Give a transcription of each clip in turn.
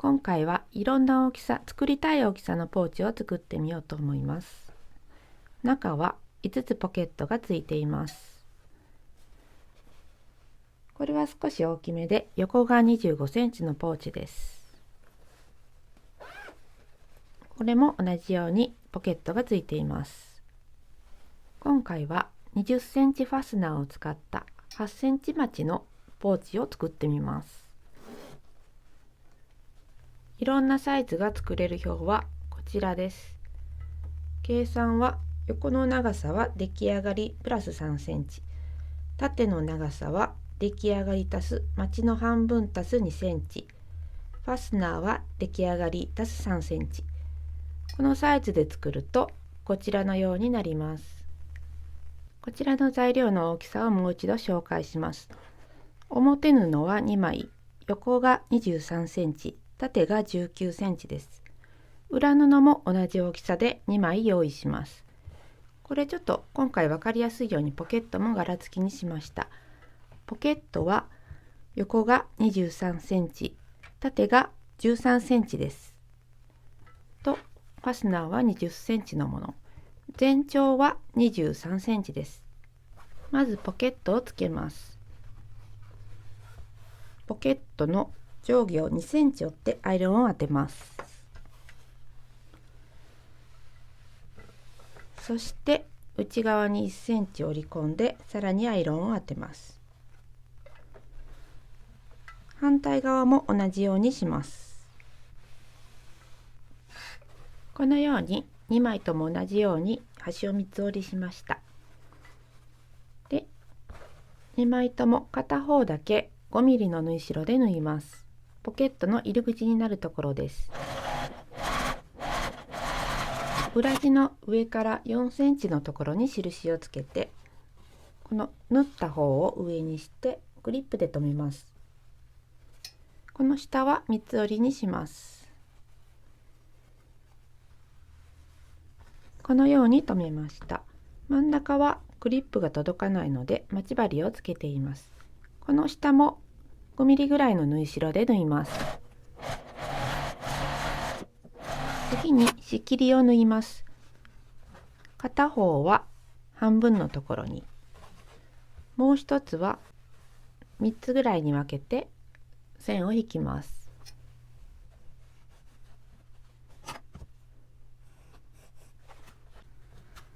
今回はいろんな大きさ、作りたい大きさのポーチを作ってみようと思います。中は5つポケットがついています。これは少し大きめで横が25センチのポーチです。これも同じようにポケットがついています。今回は20センチファスナーを使った8センチ待ちのポーチを作ってみます。いろんなサイズが作れる表はこちらです。計算は横の長さは出来上がりプラス3センチ、縦の長さは出来上がり足す待ちの半分足す2センチ、ファスナーは出来上がり足す3センチ。このサイズで作るとこちらのようになります。こちらの材料の大きさをもう一度紹介します。表布は2枚、横が23センチ、縦が19センチです。裏布も同じ大きさで2枚用意します。これちょっと今回分かりやすいようにポケットも柄付きにしました。ポケットは横が23センチ、縦が13センチです。と、ファスナーは20センチのもの。全長は23センチです。まずポケットをつけます。ポケットの上下を2センチ折ってアイロンを当てます。そして内側に1センチ折り込んでさらにアイロンを当てます。反対側も同じようにします。このように2枚とも同じように端を三つ折りしました。で、2枚とも片方だけ5ミリの縫い代で縫います。ポケットの入り口になるところです。裏地の上から4センチのところに印をつけて、この縫った方を上にしてクリップで留めます。この下は三つ折りにします。このように留めました。真ん中はクリップが届かないので待ち針をつけています。この下も5ミリぐらいの縫い代で縫います。次に仕切りを縫います。片方は半分のところに、もう一つは3つぐらいに分けて線を引きます。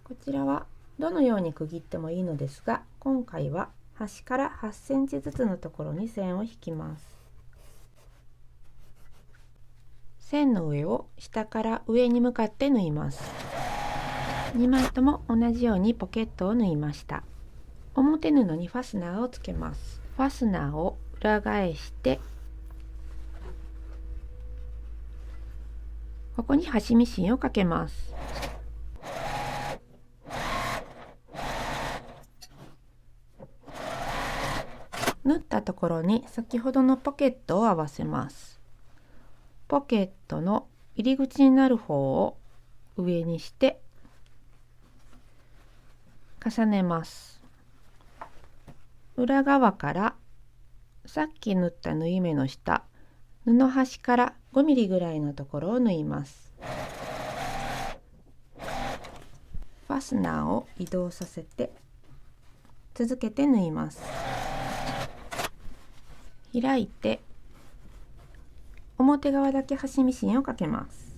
こちらはどのように区切ってもいいのですが、今回は端から8センチずつのところに線を引きます。線の上を下から上に向かって縫います。2枚とも同じようにポケットを縫いました。表布にファスナーをつけます。ファスナーを裏返して、ここに端ミシンをかけます。縫ったところに先ほどのポケットを合わせます。ポケットの入り口になる方を上にして重ねます。裏側からさっき縫った縫い目の下、布端から5ミリぐらいのところを縫います。ファスナーを移動させて続けて縫います。開いて表側だけ端ミシンをかけます。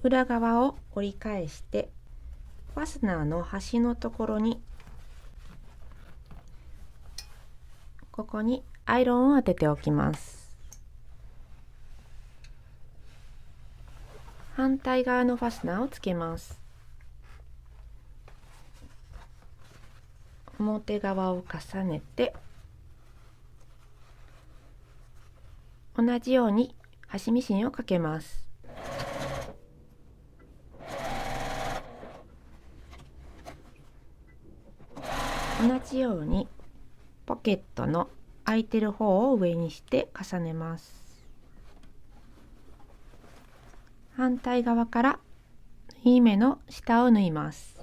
裏側を折り返してファスナーの端のところに、ここにアイロンを当てておきます。反対側のファスナーをつけます。表側を重ねて同じように端ミシンをかけます。同じようにポケットの空いてる方を上にして重ねます。反対側から縫い目の下を縫います。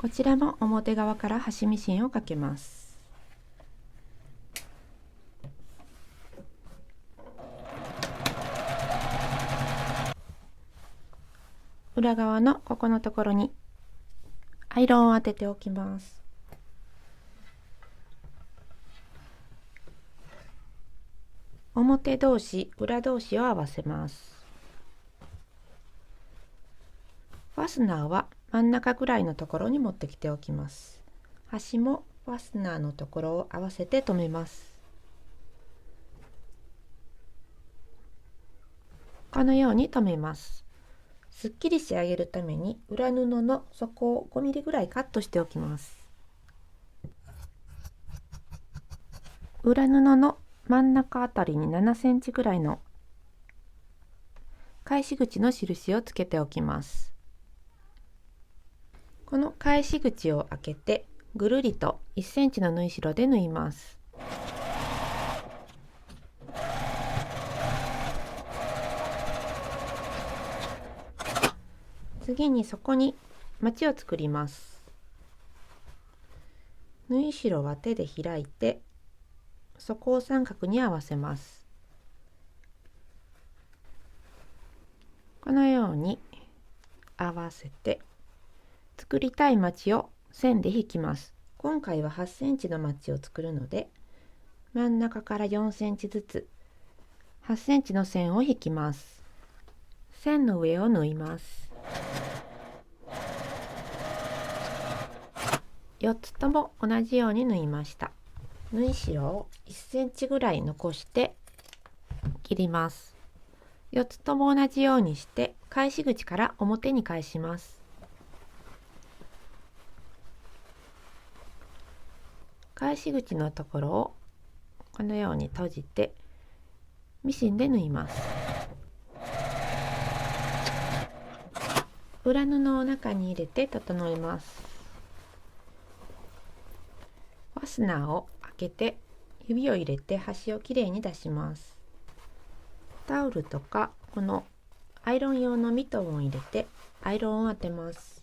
こちらも表側から端ミシンをかけます。裏側のここのところにアイロンを当てておきます。表同士、裏同士を合わせます。ファスナーは真ん中ぐらいのところに持ってきておきます。端もファスナーのところを合わせて留めます。このように留めます。すっきり仕上げるために裏布の底を5ミリぐらいカットしておきます。裏布の真ん中あたりに7センチぐらいの返し口の印をつけておきます。この返し口を開けてぐるりと1センチの縫い代で縫います。次にそこにまちを作ります。縫い代は手で開いて底を三角に合わせます。このように合わせて作りたいまちを線で引きます。今回は8センチのまちを作るので真ん中から4センチずつ8センチの線を引きます。線の上を縫います。4つとも同じように縫いました。縫い代を1センチぐらい残して切ります。4つとも同じようにして返し口から表に返します。返し口のところをこのように閉じてミシンで縫います。裏布を中に入れて整えます。ファスナーを開けて指を入れて端をきれいに出します。タオルとかこのアイロン用のミトンを入れてアイロンを当てます。